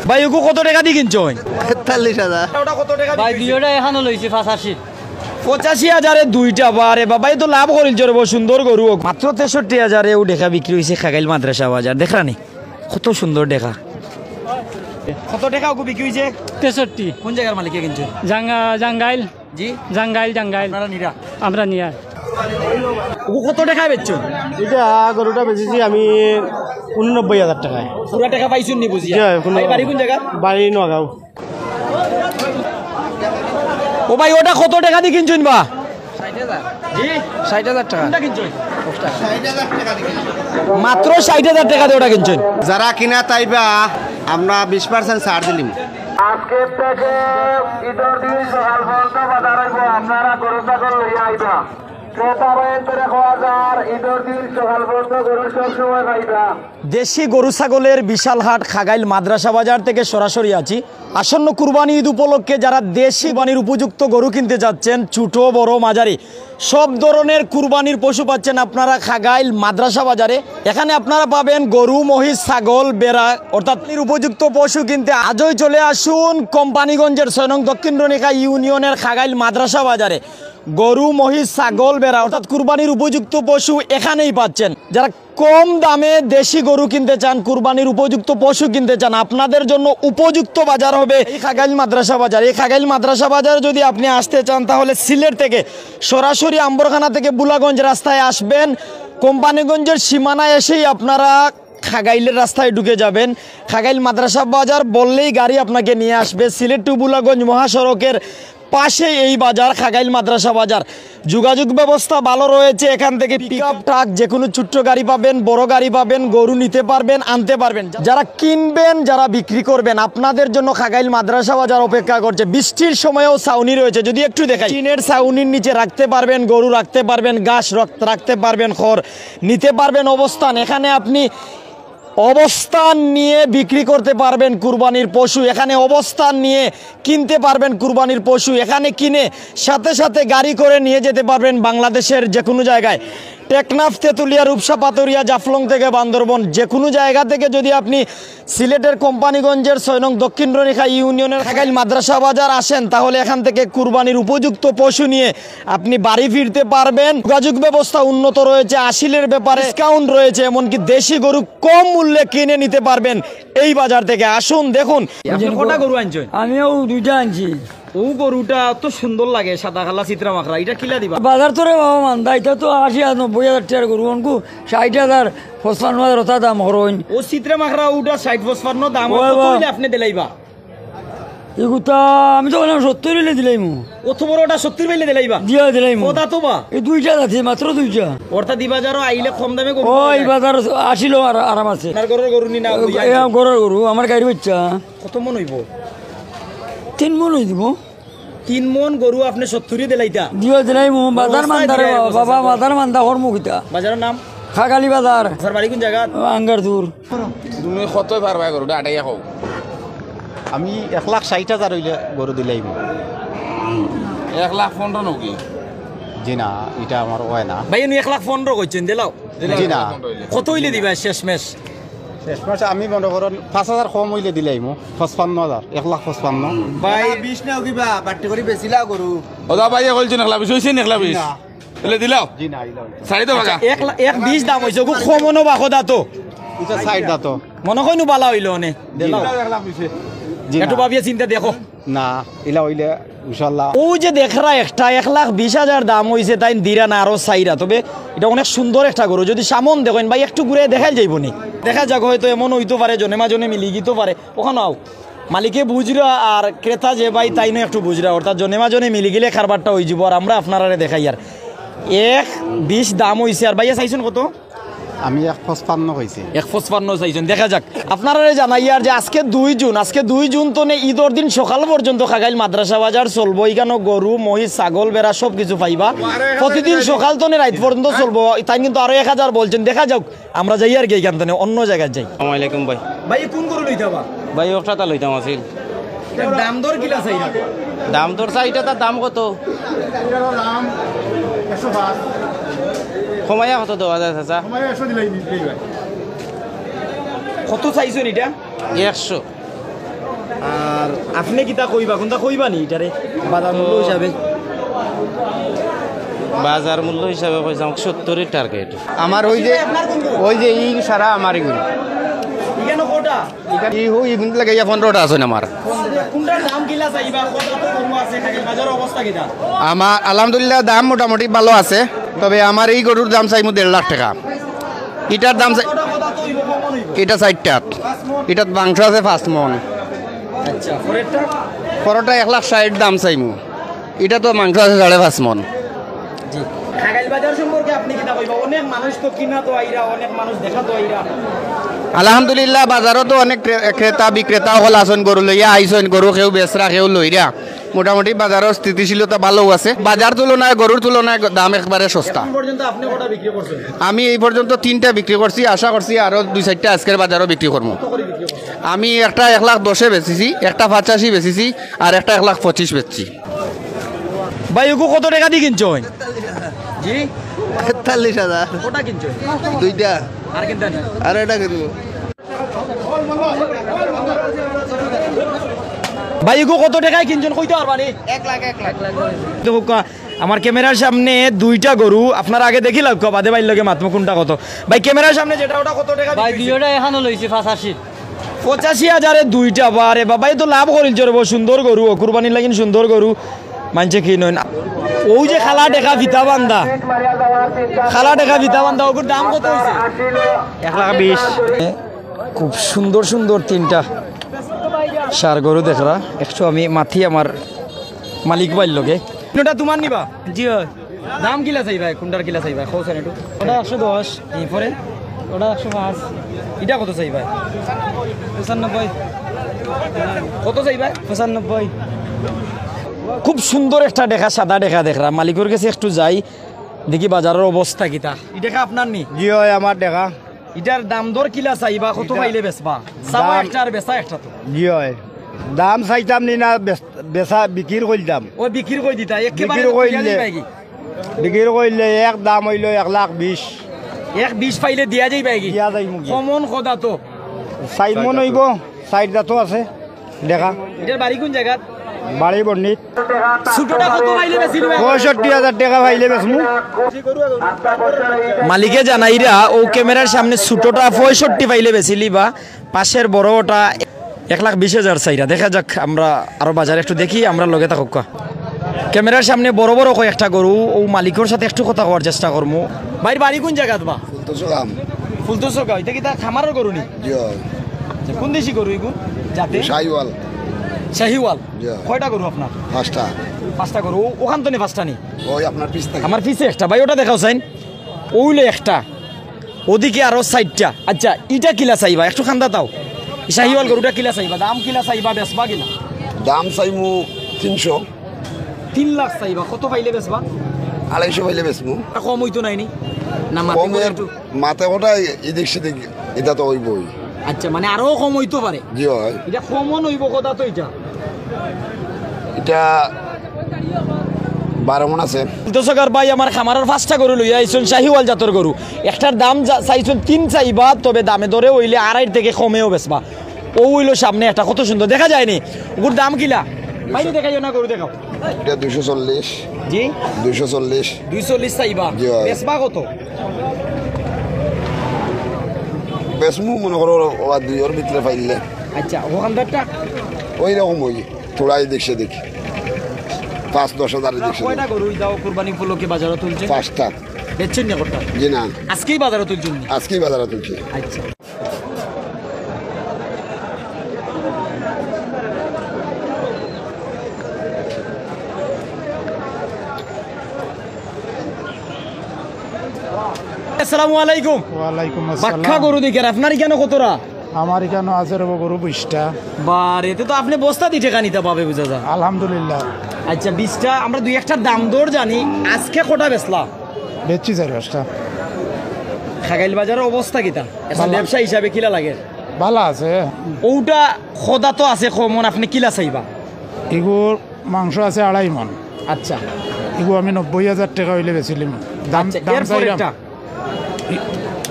ভাই ওগো কত টাকা দিয়ে কিনছো? ৪৩,০০০। ওটা কত টাকা ভাই দুইটা এখানে লইছি 85। 85,000 দুইটা। বারে বাবা তো লাভ করিল জোর সুন্দর গরু মাত্র 63,000 ও দেখা বিক্রি হয়েছে খাগাইল মাদ্রাসা বাজার। দেখা নি কত সুন্দর দেখা। কত টাকা ওগো বিক্রি হয়েছে? 63। কোন জায়গার মালিকে কিনছো? জাঙ্গাইল। জি জাঙ্গাইল। আপনারা নিরা আমরা নিয়া। ওগো কত টাকায় বেচছো? এটা গরুটা বেচেছি আমি 89,000 টাকায়। পুরা টাকা পাইছুন নি বুঝিয়া? ভাই বাড়ি কোন জায়গা? বাড়ি নগাঁও। ও ভাই ওটা কত টাকা দিয়ে কিনছেন বা? 60,000। জি 60,000 টাকা। কোনটা কিনছেন? মাত্র 60,000 টাকা দিয়ে ওটা কিনছেন। যারা কিনা তাইবা আমরা 20% ছাড় দিলিম। আজকে থেকে ঈদের দিন সকাল পর্যন্ত বাজার হইব, আপনারা গরু ছাগল লইয়া আইবা। ক্রেতা বাইরে খাওয়া যার ঈদের দিন সকাল পর্যন্ত গরু সব সময় পাইবা। দেশি গরু ছাগলের বিশাল হাট খাগাইল মাদ্রাসা বাজার থেকে সরাসরি আছি। আসন্ন কুরবানি ঈদ উপলক্ষে যারা দেশি বাণীর উপযুক্ত গরু কিনতে যাচ্ছেন, ছোট বড় মাঝারি সব ধরনের কুরবানির পশু পাচ্ছেন আপনারা খাগাইল মাদ্রাসা বাজারে। এখানে আপনারা পাবেন গরু, মহিষ, ছাগল, বেড়া অর্থাৎ উপযুক্ত পশু কিনতে আজই চলে আসুন কোম্পানিগঞ্জের ৬ নং দক্ষিণ রনিকা ইউনিয়নের খাগাইল মাদ্রাসা বাজারে। গরু, মহিষ, ছাগল, বেড়া অর্থাৎ কুরবানির উপযুক্ত পশু এখানেই পাচ্ছেন। যারা কম দামে দেশি গরু কিনতে চান, কুরবানির উপযুক্ত পশু কিনতে চান, আপনাদের জন্য উপযুক্ত বাজার হবে এই খাগাইল মাদ্রাসা বাজার। এই খাগাইল মাদ্রাসা বাজারে যদি আপনি আসতে চান তাহলে সিলেট থেকে সরাসরি আম্বরখানা থেকে বুলাগঞ্জ রাস্তায় আসবেন। কোম্পানিগঞ্জের সীমানায় এসেই আপনারা খাগাইলের রাস্তায় ঢুকে যাবেন। খাগাইল মাদ্রাসা বাজার বললেই গাড়ি আপনাকে নিয়ে আসবে। সিলেট টু বুলাগঞ্জ মহাসড়কের পাশে এই বাজার খাগাইল মাদ্রাসা বাজার। যোগাযোগ ব্যবস্থা ভালো রয়েছে। এখান থেকে পিকআপ ট্রাক যে কোনো ছোট্ট গাড়ি পাবেন, বড় গাড়ি পাবেন, গরু নিতে পারবেন, আনতে পারবেন। যারা কিনবেন, যারা বিক্রি করবেন, আপনাদের জন্য খাগাইল মাদ্রাসা বাজার অপেক্ষা করছে। বৃষ্টির সময়ও ছাউনি রয়েছে, যদি একটু দেখাই, টিনের ছাউনির নিচে রাখতে পারবেন গরু, রাখতে পারবেন ঘাস, রাখতে পারবেন খড়, নিতে পারবেন অবস্থান। এখানে আপনি অবস্থান নিয়ে বিক্রি করতে পারবেন কুরবানির পশু। এখানে অবস্থান নিয়ে কিনতে পারবেন কুরবানির পশু। এখানে কিনে সাথে সাথে গাড়ি করে নিয়ে যেতে পারবেন বাংলাদেশের যে কোনো জায়গায়। টেকনাফ, তেঁতুলিয়া, রূপসা, পাতুরিয়া, জাফলং থেকে বান্দরবন যে কোনো জায়গা থেকে যদি আপনি সিলেটের কোম্পানিগঞ্জের ৬ নং দক্ষিণ রনিকা ইউনিয়নের খাগাইল মাদ্রাসা বাজার আসেন তাহলে এখান থেকে কুরবানির উপযুক্ত পশু নিয়ে আপনি বাড়ি ফিরতে পারবেন। যোগাযোগ ব্যবস্থা উন্নত রয়েছে, আসিলের ব্যাপারে ডিসকাউন্ট রয়েছে, এমনকি দেশি গরু কম মূল্যে কিনে নিতে পারবেন এই বাজার থেকে। আসুন দেখুন। কটা গরু আনছেন? আমিও দুইটা আনছি। ও গরুটা তো সুন্দর লাগে, সাদা কালা চিত্রা মাখরা। এটা কিলা দিবা? বাজার তো রে বাবা মান্দা, এটা তো ৮০,০০০-৯০,০০০ টাকার গরু অনকু ৬০,০০০ ৫৫,০০০ ওটা দাম হরইন। ও চিত্রা মাখরা ওটা ৬০-৫৫ দাম আপনি দিলাইবা? এগুতা আমি তো বললাম ৭০ হইলে দিলাইম। অত বড় ওটা ৭০ পাইলে দিলাইবা? দিয়া দিলাইম। ওটা তো বা এই দুইটা আছে, মাত্র দুইটা। অর্থাৎ দি বাজারও আইলে কম দামে গরু। ওই বাজার আসিল আরাম আছে। আপনার গরুর গরু নি না? গরুর গরু আমার গাড়ি বাচ্চা। কত মন হইব? ৩ মন হয়ে দিব। ৩ মন গরু আপনি ৭০ দিলাইতা? দিয়া দিলাইম। বাজার মান্দা রে বাবা, বাজার মান্দা হর মুখিতা। বাজারের নাম খাগালি বাজার। স্যার বাড়ি কোন জায়গা? আঙ্গার দূর। তুমি কত পারবা গরুটা আটাইয়া খাও? আমি 1,60,000 হইলে গরু দিলাইম। 1,15,000 নাকি? জি না, এটা আমার হয় না ভাই। উনি 1,15,000 কইছেন দিলাও? জি না। কত হইলে দিবা শেষ মেশ? শেষ মাসে আমি মনে করেন 5,000 কম হইলে দিলাইম। 55,000, 1,55,000। ভাই 20 নাও কিবা বাট্টি করে বেচিলা গরু। ওদা ভাইয়া কইছেন 1,20,000 হইছে? 1,20,000 এলে দিলাও? জি না, ইলা সাড়ে তো ভাগা 1,20,000 দাম হইছে। গো কমনো বাখদা তো এটা সাইড দা তো মনে কইনু বালা হইলো নে দিলাও। জি একটু না, ভাবিয়া চিন্তা দেখো না ইলা হইলে ইনশাআল্লাহ। ও যে দেখরা একটা 1,20,000 দাম হইছে তাই দিরা না আরো চাইরা। তবে এটা অনেক সুন্দর একটা গরু। যদি সামন দেখেন ভাই একটু ঘুরে দেখাই যাইব নি, দেখা যাক হয়তো এমন হইতে পারে জনে মাজনে মিলি গিতে পারে। ওখানে আও মালিকে বুঝরা আর ক্রেতা যে ভাই তাই নয় একটু বুঝরা, অর্থাৎ জনে মাজনে মিলি গেলে খারবারটা হয়ে যাব। আর আমরা আপনারা দেখাই আর 1,20,000 দাম হইছে। আর ভাইয়া চাইছেন কত? আমি 1,55 কইছি। 1,55 চাইছেন। দেখা যাক। আপনারা জানাই আর যে আজকে 2 জুন, আজকে 2 জুন তো ঈদের দিন সকাল পর্যন্ত খাগাইল মাদ্রাসা বাজার চলবো। এখানে গরু, মহিষ, ছাগল, বেড়া সব কিছু পাইবা। প্রতিদিন সকাল তো রাত পর্যন্ত চলবো। তাই কিন্তু আরো 1,000 বলছেন। দেখা যাক, আমরা যাই আর কি এখান থেকে অন্য জায়গায় যাই। আসসালামু আলাইকুম ভাই। ভাই কোন গরু লইতাবা? ভাই একটা লইতাম আছিল। দাম দর কিলা চাই? দাম দর চাইটা তার দাম কত? কমাইয়া কত দেওয়া যায় চাচা? কত চাইছেন এটা? 100। আর আপনি কিতা কইবা কোনটা কইবা নি এটারে বাজার মূল্য হিসাবে বাজার মূল্য হিসাবে কইছে আমাকে 70-এর টার্গেট। আমার ওই যে ই সারা আমার এগুলো এখানে কোটা ই হুই ইগুন লাগে 15টা আছে আমার। কোনটার দাম কিলা চাইবা কত গরু আছে খাগেল বাজার অবস্থা কিটা আমার আলহামদুলিল্লাহ দাম মোটামুটি ভালো আছে, তবে আমার এই গরুর দাম চাইমু 1.5 লাখ টাকা। এটার দাম চাই কত হইব কমন হইব এটা 4টা, এটার মাংস আছে 5 মন, আচ্ছা পরেরটা পরোটা 1,60,000 দাম চাইমু, এটা তো মাংস আছে 5.5 মন। জি খাগেল বাজার সম্পর্কে আপনি কিতা কইবা অনেক মানুষ তো কিনা তো আইরা অনেক মানুষ দেখা তো আইরা আলহামদুলিল্লাহ বাজারও তো অনেক ক্রেতা বিক্রেতা হল আছেন, গরু লইয়া আইসেন, গরু কেউ বেচরা কেউ লইরা, মোটামুটি বাজারের স্থিতিশীলতা ভালো আছে। বাজার তুলনায় গরুর তুলনায় দাম একবারে সস্তা। এখন পর্যন্ত আপনি কটা বিক্রি করছেন আমি এই পর্যন্ত 3টা বিক্রি করছি, আশা করছি আরো 2-4টা আজকের বাজারও বিক্রি করবো। কত করে বিক্রি করছেন আমি একটা 1,10,000 বেচেছি, একটা 85 বেচেছি, আর একটা 1,25,000 বেচছি। ভাই ওগো কত টাকা দিয়ে কিনছো জি 43,000 কটা কিনছো 2টা, আর কিনতে না আর এটা কিনবো। ভাই ওগো কত টাকায় কিনছেন কইতে পারবা নি 1 লাখ দেখো আমার ক্যামেরার সামনে 2টা গরু আপনারা আগে দেখি লাগতো বাদে বাইর লগে মাত্র কোনটা কত ভাই ক্যামেরার সামনে যেটা ওটা কত টাকা ভাই বিক্রি দুইটা এখানে লইছি 85 85,000 2টা বারে বাবাই তো লাভ করিল চরব সুন্দর গরু কুরবানির লাগিন সুন্দর গরু মানছে কি নয় ওই যে খালা দেখা ভিতা বান্দা খালা দেখা ভিতা বান্দা ওগুর দাম কত হইছে 1,20,000। খুব সুন্দর সুন্দর 3টা সার গরু দেখরা একটু আমি মাথি আমার মালিক বাইর লগে কোনটা তোমার নিবা জি দাম কিলা চাইবা কোনটার কিলা চাইবা খোঁজেন একটু ওটা 110 এরপরে ওটা 105 এটা কত চাইবা 95 কত চাইবা 95 খুব সুন্দর একটা দেখা সাদা দেখা দেখরা মালিকের কাছে একটু যাই দেখি বাজারের অবস্থা কিতা ই দেখা আপনার নি জি হয় আমার দেখা, এটার দাম দর কিলা চাইবা কত পাইলে বেচবা চাওয়া একটা আর বেচা একটা তো জি হয় দাম চাইতাম নি না, বেচা বিক্রি করতাম, ওই বিক্রি কই দিতা একেবারে বিক্রি কইলে। দিয়া যাইবা কি? বিক্রি করলে এক দাম হইল 1,20,000 1,20,000 পাইলে দিয়া যাইবা কি দিয়া যাই মুখে কমন কথা তো 4 মন হইব, 4টা তো আছে দেখা। এটার বাড়ি কোন জায়গা বাড়ি বর্ণিত ছোটটা কত পাইলে বেচিল 65,000 টাকা পাইলে বেচমু। মালিকে জানাইরা ও ক্যামেরার সামনে ছোটটা 65 পাইলে বেচিলি বা পাশের বড়টা 1,20,000 চাইরা দেখা যাক আমরা আরো বাজারে একটু দেখি আমরা লগে থাকুক ক্যামেরার সামনে বড় বড় কয়েকটা গরু ও মালিকের সাথে একটু কথা করার চেষ্টা করবো বাইর বাড়ি কোন জায়গা বা ফুলতোসগা এটা কি তা খামারের গরু নি আচ্ছা, কোন দেশি গরু এগুলো যাতে শাহিওয়াল শাহিওয়াল জি। কয়টা গরু আপনার 5টা গরু ওখান তো নি 5টা নি ওই আপনার পিস থাকে আমার পিছে একটা ভাই ওটা দেখাও চাইন ওইলে একটা ওদিকে আরো 4টা আচ্ছা ইটা কিলা চাইবা একটু খান্দা তাও শাহিওয়াল গরুটা কিলা চাইবা দাম কিলা চাইবা বেচবা কিলা দাম চাইমু 300 3 লাখ চাইবা কত পাইলে বেচবা 250 পাইলে বেচমু। কম হইতো নাইনি না মাতে করে কমের একটু মাথা ওটা এদিক সেদিক এটা তো হইবই। আচ্ছা মানে আরো কম হইতো পারে জি হয় এটা কমন হইব কথা তো এটা এটা 12 মন আছে। দর্শকর ভাই আমার খামারের 5টা গরু লইয়া আইছেন শাহিওয়াল জাতের গরু একটার দাম চাইছেন 3 চাইবা তবে দামে দরে হইলে 2.5 থেকে কমেও বেচবা ও হইলো সামনে একটা কত সুন্দর দেখা যায়নি ওর দাম কিলা বাইরে দেখাইও না গরু দেখাও এটা 240 জি 240 240 চাইবা জি হয়। বেচবা কত বেচমু মনে করো ওয়া 2 এর ভিতরে পাইলে আচ্ছা ওখানদারটা ওই রকম হই থোড়াই দেখছে দেখি 5-10 হাজার দেখছে কয়টা গরু দাও কুরবানি উপলক্ষে বাজারে তুলছে 5টা বেচছেন না করতে জি না আজকেই বাজারে তুলছেন আজকেই বাজারে তুলছি। আচ্ছা আসসালামু আলাইকুম ওয়ালাইকুম বাক্কা আসসালাম। গরু দেখেন আপনার কেন কতরা আমার এখানে আছে রব গরু 20টা। বারে তো আপনি বস্তা দিয়ে টাকা নিতে পাবে বুঝা যা আলহামদুলিল্লাহ আচ্ছা 20টা আমরা দুই একটা দাম দর জানি আজকে কটা বেচলা বেচছি 4-5টা। খাগাইল বাজারের অবস্থা কিতা একটা ভালো। ব্যবসা হিসাবে কিলা লাগে ভালো আছে। ওটা খোদা তো আছে কমন আপনি কিলা চাইবা এগুর মাংস আছে 2.5 মন। আচ্ছা এগু আমি 90,000 টাকা হইলে বেচিলাম। দাম আচ্ছা দাম এরপর চাইলাম একটা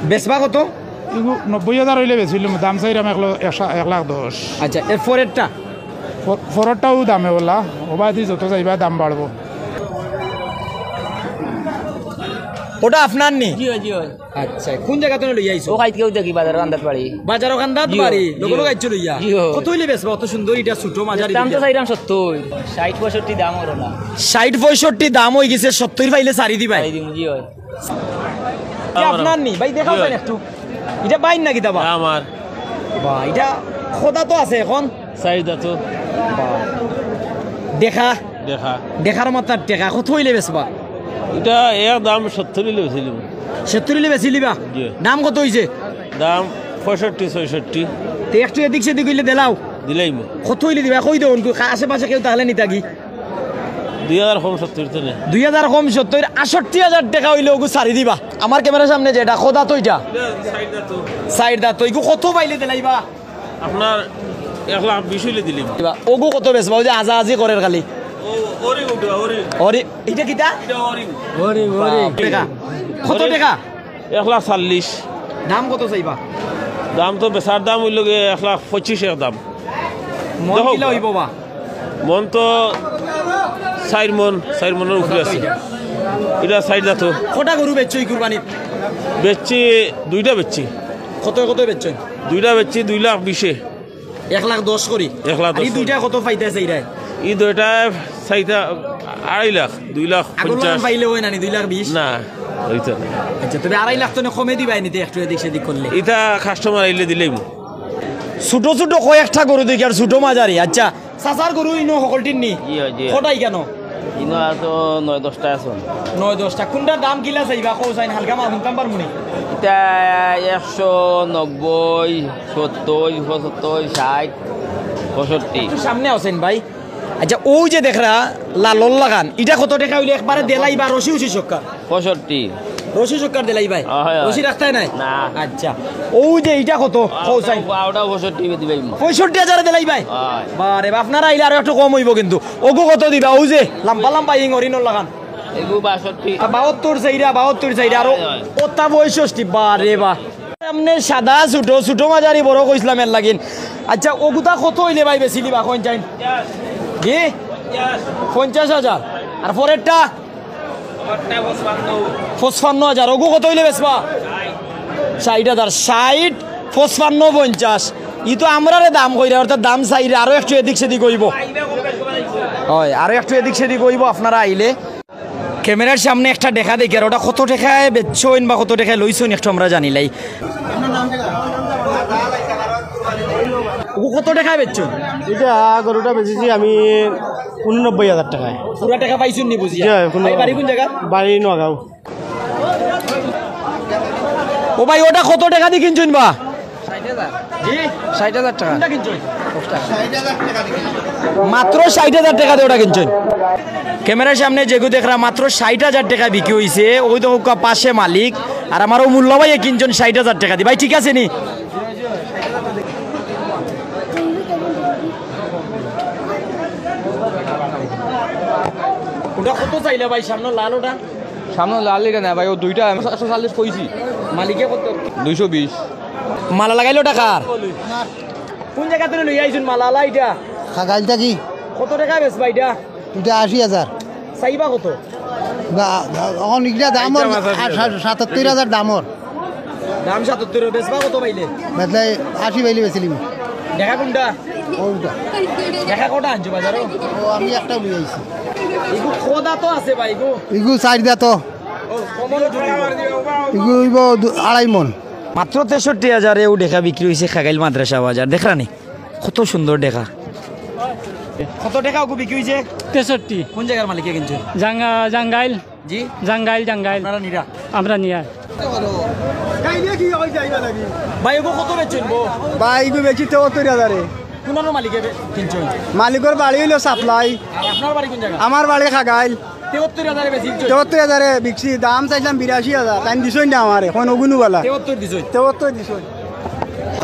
বেচবা কত এগু 90,000 হইলে বেচিলাম, দাম চাইলাম 1,10,000। আচ্ছা এরপর একটা ফরটাও দামে বলা ওবাদি যত যাইবা দাম বাড়বো। ওটা আপনার নি জি হয় জি হয় আচ্ছা কোন জায়গা থেকে লই আইছো ও খাইত কেউ দেখি বাজার আন্দাজ পারি বাজার ওখানদাত জি, বাড়ি জি। লোক লোক আইছো লইয়া জি, ও। কত হইলে বেচবা অত সুন্দর এটা ছোট মাঝারি দাম তো চাইলাম 70 60 65 দাম হলো না 60 65 দাম হই গেছে 70 পাইলে সারি দিবাই এই দিন জি হয় এটা আপনার নি ভাই দেখাও যান একটু এটা বাইন নাকি দাবা আমার বা এটা খোদা তো আছে এখন চাহিদা তো দেখা দেখা দেখার মত টেকা কত হইলে বেচবা এটা এর দাম 70 লেছিলাম 70 হইলে বেচি লিবা জি। দাম কত হইছে দাম 65 66 তে একটু এদিক সেদিক হইলে দেলাও দিলাইম কত হইলে দিবা কই দেন আশেপাশে কেউ তাহলে নিতা কি 2070 তো না 2000 কম 70 68000 টাকা হইলে ওগু সারি দিবা আমার ক্যামেরার সামনে যেটা খোদা তো এটা সাইড দা তো ইগু কত পাইলে দেলাইবা আপনার 120 হইলে দিলাম দিবা ওগু কত বেচবা ওই যে আজা আজি করের খালি ওরি উঠা ওরি ওরে এটা কিটা ওরি টাকা কত টাকা 140 দাম কত চাইবা দাম তো বেচার দাম হইল 125 এর দাম মন দেখো। কিলা হইব বা মন তো 4 মনের উপরে আছে এটা চাহিদা তো কটা গরু বেচছই কুরবানিত বেচছি দুইটা বেচছি কত কত বেচছই দুইটা বেচছি 2,20,000 1,10,000 করি 1,10,000 এই দুইটা কত পাইতেছে এইরা এই দুইটা চাইতা 2.5 লাখ 2,50,000 আগলান পাইলে হয় না 2,20,000 না হইতো না আচ্ছা তবে 2.5 লাখ তো কমে দিবাই নিতে একটু এদিক সেদিক করলে এটা কাস্টমার আইলে দিলেই ছোট ছোট কয়েকটা গরু দেখি আর ছোট মাঝারি আচ্ছা সাসার গরু ইনো সকলটির নি জি হয় জি কটাই কেন ইনো আর তো 9-10টা আছে 9-10টা কোনটা দাম কিলা চাইবা কও চাইন হালকা মা হুনকাম পারমুনি এটা 190 70 75 60 65 একটু সামনে আছেন ভাই আচ্ছা ওই যে দেখরা লালল লাগান এটা কত টাকা হইলে একবারে দেলাই বা রশি উচি সক্কা 65 রশি সক্কার দেলাই ভাই হয়, হয়। রশি রাখতাই নাই না। আচ্ছা ওই যে এটা কত কও চাইন আউটা 65 দিবাই 65,000 দেলাই ভাই হয়। বারে বা আপনারা আইলে আরো একটু কম হইব কিন্তু ওগো কত দিবা ওই যে লাম্বা লাম্বা ইং অরিনল লাগান এগু 62 72 চাইরা 72 চাইরা আরো হয়, হয়। ওটা 65 বারে বা সামনে সাদা ছোট ছোট মাঝারি বড় কইছিলাম এর লাগিন আচ্ছা ওগুতা কত হইলে ভাই বেশি দিবা কোন চাইন কি 50,000 আর পরেরটা 55,000 ওগু কত হইলে বেচবা 60,000 60 55 50 ই তো আমরারে দাম কইরা অর্থাৎ দাম চাইরে আরো একটু এদিক সেদিক হইব হয় আরো একটু এদিক সেদিক হইব আপনারা আইলে ক্যামেরার সামনে একটা দেখা দেখি আর ওটা কত টাকায় বেচছইন বা কত টাকায় লইছইন একটু আমরা জানিলাই ও কত টাকায় বেচছইন এটা গরুটা বেচেছি আমি 89,000 টাকায়। পুরা টাকা পাইছুন নি বুঝিয়া জি, কোনো- ভাই বাড়ি কোন জায়গা বাড়ি নগাঁও। ও ভাই ওটা কত টাকা দিয়ে কিনছইন বা 60,000 টাকা কোনটা কিনছইন মাত্র 60,000 টাকা দিয়ে ওটা কিনছইন ক্যামেরার সামনে যেগু দেখরা মাত্র 60,000 টাকা বিক্রি হইছে ওই তো পাশে মালিক আর আমারও মূল্য ভাই কিনছন 60,000 টাকা দি ভাই ঠিক আছে নি ওটা কত চাইলে ভাই সামনে লাল ওটা সামনে লাল লিটা না ভাই ও দুইটা 140 কইছি মালিকে কত 220 মালা লাগাইলো টাকার কোন জায়গা থেকে লই আইছুন মালা লা এটা খাগাইলটা কি কত টাকা বেচ ভাই এটা এটা 80,000 চাইবা কত এখন ইগলা দামর 77,000 দামর দাম 77 বেচবা কত পাইলে বেতলে 80 পাইলে বেচিলিম। দেখা কোনটা ওইটা দেখা কটা আনছো বাজারও ও আমি একটা লই আইছি। এগু খোদা তো আছে ভাই গো ইগু 4 দা তো ও কমলো জুড়িব ইগু হইব 2.5 মন। মাত্র 63,000 এও দেখা বিক্রি হইছে খাগাইল মাদ্রাসা বাজার দেখরানি কত সুন্দর দেখা কত টাকা ওগু বিক্রি হইছে 63 কোন জায়গার মালিকে কিনছো জাঙ্গাইল জি জাঙ্গাইল আপনারা নিরা আমরা নিয়ে ভাই ওগু কত বেচছেন গো ভাই ইগু বেচি 73,000 কোনার মালিকে কিনছো মালিকের বাড়ি হইলো সাপ্লাই, আর আপনার বাড়ি কোন জায়গা আমার বাড়ি খাগাইল। 73,000 বেচি 73,000 বিকছি, দাম চাইছিলাম 82,000 টাইম দিছই না আমার এখন ওগুনু বলা 73 দিছই 73 দিছই।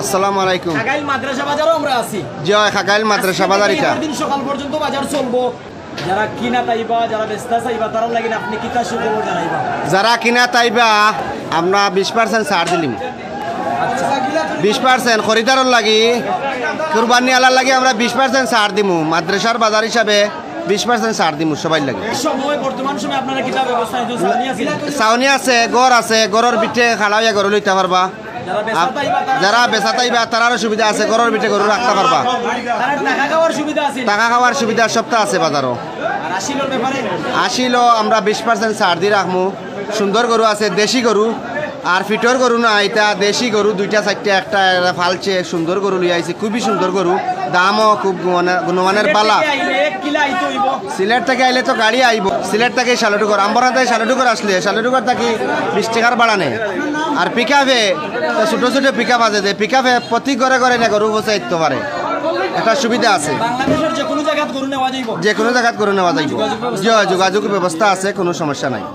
আসসালামু আলাইকুম। খাগাইল মাদ্রাসা বাজারও আমরা আছি জয় খাগাইল মাদ্রাসা বাজার এটা। দিন সকাল পর্যন্ত বাজার চলবো যারা কিনা তাইবা যারা বেচতা চাইবা তারা লাগি আপনি কিতা সুখবর জানাইবা যারা কিনা তাইবা আমরা 20% ছাড় দিলিম। আচ্ছা 20% খরিদারর লাগি কুরবানি আলার লাগি আমরা 20% ছাড় দিমু মাদ্রাসার বাজার হিসাবে 20% ছাড় দিমু সবাই লাগে সময় বর্তমান সময় আপনারা কিতা ব্যবস্থা নিতে সাউনি আছে সাউনি আছে গড় আছে গড়ের পিঠে খাড়াইয়া গড় লইতে পারবা যারা বেচাতাইবা তারারও সুবিধা আছে গড়ের পিঠে গরু রাখতে পারবা টাকা খাওয়ার সুবিধা আছে টাকা খাওয়ার সুবিধা সবটা আছে বাজারও আসিলোর ব্যাপারে আসিল আমরা 20% ছাড় দিয়ে রাখমু সুন্দর গরু আছে দেশি গরু আর ফিটর গরু না এটা দেশি গরু 2টা 4টা একটা ফালছে সুন্দর গরু লিয়ে আইছে খুবই সুন্দর গরু দামও খুব গুণমানের বালা সিলেট থেকে আইলে তো গাড়ি আইব সিলেট থেকে শালটুকর আম্বরা থেকে শালটুকর আসলে শালটুকর থেকে 20 টাকার ভাড়া নেয় আর পিকআপে ছোটো ছোটো পিকআপ আছে যে পিকআপে প্রতি ঘরে ঘরে না গরু বসে দিতে পারে একটা সুবিধা আছে বাংলাদেশের যে কোনো জায়গাত গরু নেওয়া যাইব যে কোনো জায়গাত গরু নেওয়া যাইব যোগাযোগ ব্যবস্থা আছে কোনো সমস্যা নাই